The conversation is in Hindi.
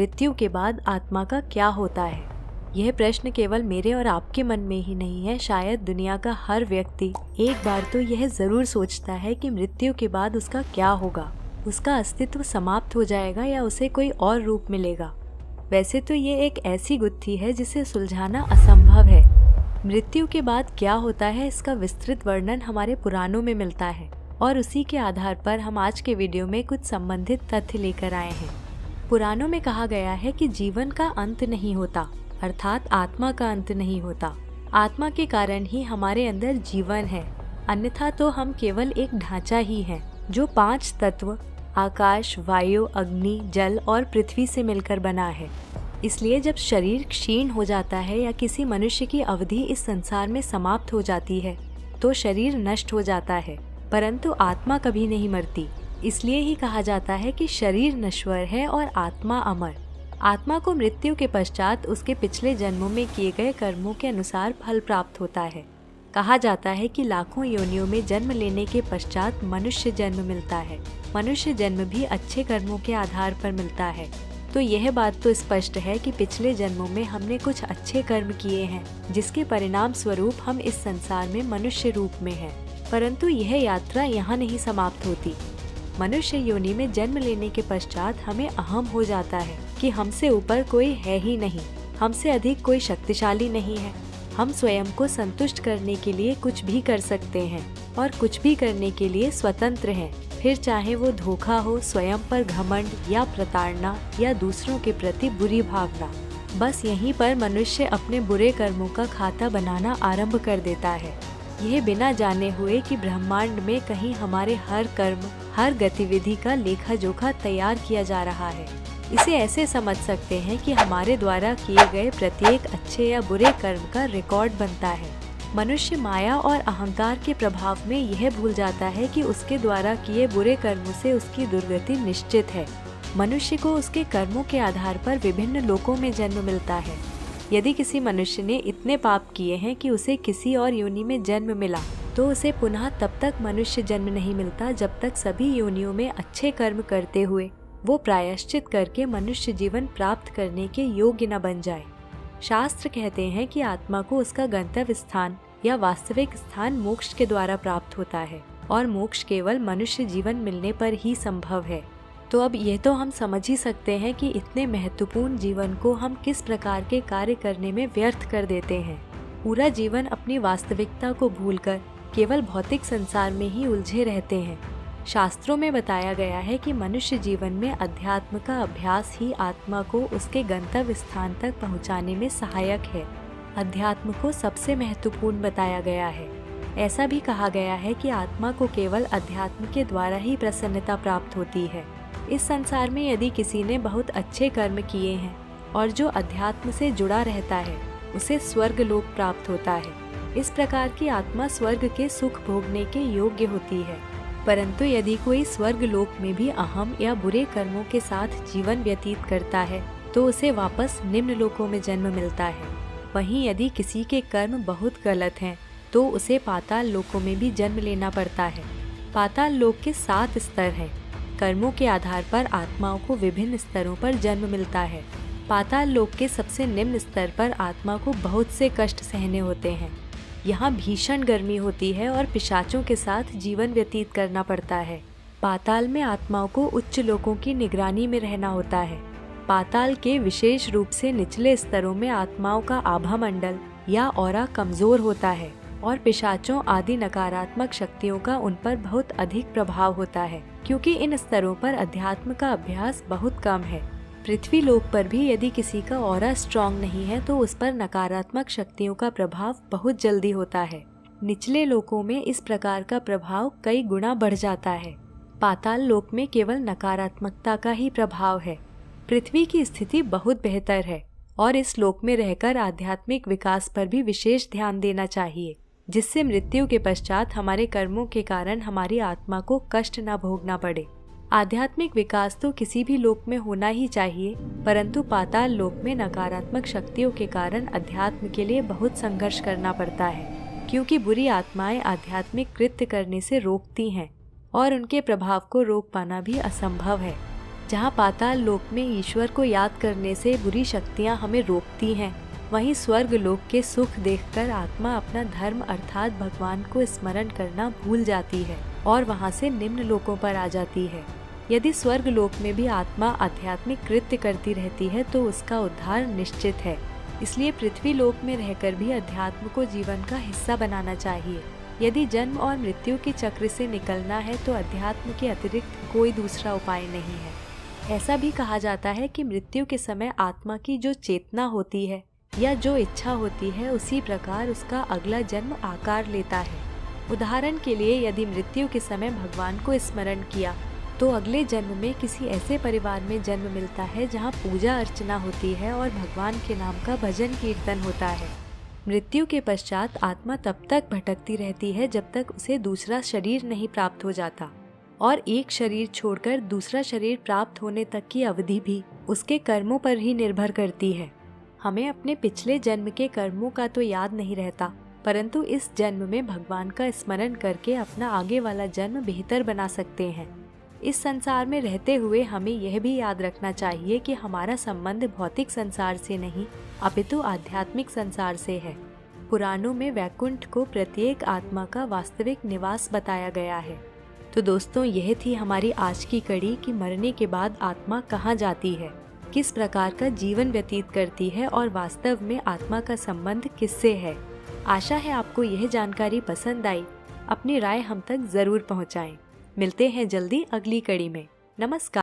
मृत्यु के बाद आत्मा का क्या होता है? यह प्रश्न केवल मेरे और आपके मन में ही नहीं है, शायद दुनिया का हर व्यक्ति एक बार तो यह जरूर सोचता है कि मृत्यु के बाद उसका क्या होगा, उसका अस्तित्व समाप्त हो जाएगा या उसे कोई और रूप मिलेगा। वैसे तो ये एक ऐसी गुत्थी है जिसे सुलझाना असंभव है। मृत्यु के बाद क्या होता है, इसका विस्तृत वर्णन हमारे पुराणों में मिलता है और उसी के आधार पर हम आज के वीडियो में कुछ संबंधित तथ्य लेकर आए हैं। पुराणों में कहा गया है कि जीवन का अंत नहीं होता, अर्थात आत्मा का अंत नहीं होता। आत्मा के कारण ही हमारे अंदर जीवन है, अन्यथा तो हम केवल एक ढांचा ही हैं जो 5 तत्व आकाश, वायु, अग्नि, जल और पृथ्वी से मिलकर बना है। इसलिए जब शरीर क्षीण हो जाता है या किसी मनुष्य की अवधि इस संसार में समाप्त हो जाती है तो शरीर नष्ट हो जाता है, परंतु आत्मा कभी नहीं मरती। इसलिए ही कहा जाता है कि शरीर नश्वर है और आत्मा अमर। आत्मा को मृत्यु के पश्चात उसके पिछले जन्मों में किए गए कर्मों के अनुसार फल प्राप्त होता है। कहा जाता है कि लाखों योनियों में जन्म लेने के पश्चात मनुष्य जन्म मिलता है। मनुष्य जन्म भी अच्छे कर्मों के आधार पर मिलता है। तो यह बात तो स्पष्ट है कि पिछले जन्मों में हमने कुछ अच्छे कर्म किए हैं, जिसके परिणाम स्वरूप हम इस संसार में मनुष्य रूप में हैं। परंतु यह यात्रा यहाँ नहीं समाप्त होती। मनुष्य योनि में जन्म लेने के पश्चात हमें अहम हो जाता है कि हमसे ऊपर कोई है ही नहीं, हमसे अधिक कोई शक्तिशाली नहीं है। हम स्वयं को संतुष्ट करने के लिए कुछ भी कर सकते हैं और कुछ भी करने के लिए स्वतंत्र हैं। फिर चाहे वो धोखा हो, स्वयं पर घमंड या प्रताड़ना या दूसरों के प्रति बुरी भावना, बस यहीं पर मनुष्य अपने बुरे कर्मों का खाता बनाना आरंभ कर देता है। यह बिना जाने हुए कि ब्रह्मांड में कहीं हमारे हर कर्म, हर गतिविधि का लेखा जोखा तैयार किया जा रहा है। इसे ऐसे समझ सकते हैं कि हमारे द्वारा किए गए प्रत्येक अच्छे या बुरे कर्म का रिकॉर्ड बनता है। मनुष्य माया और अहंकार के प्रभाव में यह भूल जाता है कि उसके द्वारा किए बुरे कर्मों से उसकी दुर्गति निश्चित है। मनुष्य को उसके कर्मों के आधार पर विभिन्न लोकों में जन्म मिलता है। यदि किसी मनुष्य ने इतने पाप किए हैं कि उसे किसी और योनि में जन्म मिला, तो उसे पुनः तब तक मनुष्य जन्म नहीं मिलता जब तक सभी योनियों में अच्छे कर्म करते हुए वो प्रायश्चित करके मनुष्य जीवन प्राप्त करने के योग्य न बन जाए। शास्त्र कहते हैं कि आत्मा को उसका गंतव्य स्थान या वास्तविक स्थान मोक्ष के द्वारा प्राप्त होता है और मोक्ष केवल मनुष्य जीवन मिलने पर ही संभव है। तो अब ये तो हम समझ ही सकते हैं कि इतने महत्वपूर्ण जीवन को हम किस प्रकार के कार्य करने में व्यर्थ कर देते हैं। पूरा जीवन अपनी वास्तविकता को भूलकर केवल भौतिक संसार में ही उलझे रहते हैं। शास्त्रों में बताया गया है कि मनुष्य जीवन में अध्यात्म का अभ्यास ही आत्मा को उसके गंतव्य स्थान तक पहुंचाने में सहायक है। अध्यात्म को सबसे महत्वपूर्ण बताया गया है। ऐसा भी कहा गया है कि आत्मा को केवल अध्यात्म के द्वारा ही प्रसन्नता प्राप्त होती है। इस संसार में यदि किसी ने बहुत अच्छे कर्म किए हैं और जो अध्यात्म से जुड़ा रहता है, उसे स्वर्ग लोक प्राप्त होता है। इस प्रकार की आत्मा स्वर्ग के सुख भोगने के योग्य होती है। परंतु यदि कोई स्वर्ग लोक में भी अहम या बुरे कर्मों के साथ जीवन व्यतीत करता है तो उसे वापस निम्न लोकों में जन्म मिलता है। वहीं यदि किसी के कर्म बहुत गलत हैं तो उसे पाताल लोकों में भी जन्म लेना पड़ता है। पाताल लोक के 7 स्तर हैं। कर्मों के आधार पर आत्माओं को विभिन्न स्तरों पर जन्म मिलता है। पाताल लोक के सबसे निम्न स्तर पर आत्मा को बहुत से कष्ट सहने होते हैं। यहाँ भीषण गर्मी होती है और पिशाचों के साथ जीवन व्यतीत करना पड़ता है। पाताल में आत्माओं को उच्च लोकों की निगरानी में रहना होता है। पाताल के विशेष रूप से निचले स्तरों में आत्माओं का आभा मंडल या ऑरा कमजोर होता है और पिशाचों आदि नकारात्मक शक्तियों का उन पर बहुत अधिक प्रभाव होता है, क्योंकि इन स्तरों पर अध्यात्म का अभ्यास बहुत कम है। पृथ्वी लोक पर भी यदि किसी का ऑरा स्ट्रांग नहीं है तो उस पर नकारात्मक शक्तियों का प्रभाव बहुत जल्दी होता है। निचले लोकों में इस प्रकार का प्रभाव कई गुना बढ़ जाता है। पाताल लोक में केवल नकारात्मकता का ही प्रभाव है। पृथ्वी की स्थिति बहुत बेहतर है और इस लोक में रहकर आध्यात्मिक विकास पर भी विशेष ध्यान देना चाहिए, जिससे मृत्यु के पश्चात हमारे कर्मों के कारण हमारी आत्मा को कष्ट न भोगना पड़े। आध्यात्मिक विकास तो किसी भी लोक में होना ही चाहिए, परंतु पाताल लोक में नकारात्मक शक्तियों के कारण अध्यात्म के लिए बहुत संघर्ष करना पड़ता है, क्योंकि बुरी आत्माएं आध्यात्मिक कृत्य करने से रोकती हैं और उनके प्रभाव को रोक पाना भी असंभव है। जहाँ पाताल लोक में ईश्वर को याद करने से बुरी शक्तियाँ हमें रोकती हैं, वहीं स्वर्ग लोक के सुख देखकर आत्मा अपना धर्म अर्थात भगवान को स्मरण करना भूल जाती है और वहाँ से निम्न लोकों पर आ जाती है। यदि स्वर्ग लोक में भी आत्मा आध्यात्मिक कृत्य करती रहती है तो उसका उद्धार निश्चित है। इसलिए पृथ्वी लोक में रहकर भी अध्यात्म को जीवन का हिस्सा बनाना चाहिए। यदि जन्म और मृत्यु के चक्र से निकलना है तो अध्यात्म के अतिरिक्त कोई दूसरा उपाय नहीं है। ऐसा भी कहा जाता है कि मृत्यु के समय आत्मा की जो चेतना होती है या जो इच्छा होती है उसी प्रकार उसका अगला जन्म आकार लेता है। उदाहरण के लिए यदि मृत्यु के समय भगवान को स्मरण किया तो अगले जन्म में किसी ऐसे परिवार में जन्म मिलता है जहाँ पूजा अर्चना होती है और भगवान के नाम का भजन कीर्तन होता है। मृत्यु के पश्चात आत्मा तब तक भटकती रहती है जब तक उसे दूसरा शरीर नहीं प्राप्त हो जाता, और एक शरीर छोड़कर दूसरा शरीर प्राप्त होने तक की अवधि भी उसके कर्मों पर ही निर्भर करती है। हमें अपने पिछले जन्म के कर्मों का तो याद नहीं रहता, परंतु इस जन्म में भगवान का स्मरण करके अपना आगे वाला जन्म बेहतर बना सकते हैं। इस संसार में रहते हुए हमें यह भी याद रखना चाहिए कि हमारा संबंध भौतिक संसार से नहीं अपितु आध्यात्मिक संसार से है। पुराणों में वैकुंठ को प्रत्येक आत्मा का वास्तविक निवास बताया गया है। तो दोस्तों, यह थी हमारी आज की कड़ी कि मरने के बाद आत्मा कहाँ जाती है, किस प्रकार का जीवन व्यतीत करती है और वास्तव में आत्मा का संबंध किससे है। आशा है आपको यह जानकारी पसंद आई। अपनी राय हम तक जरूर पहुँचाएं। मिलते हैं जल्दी अगली कड़ी में। नमस्कार।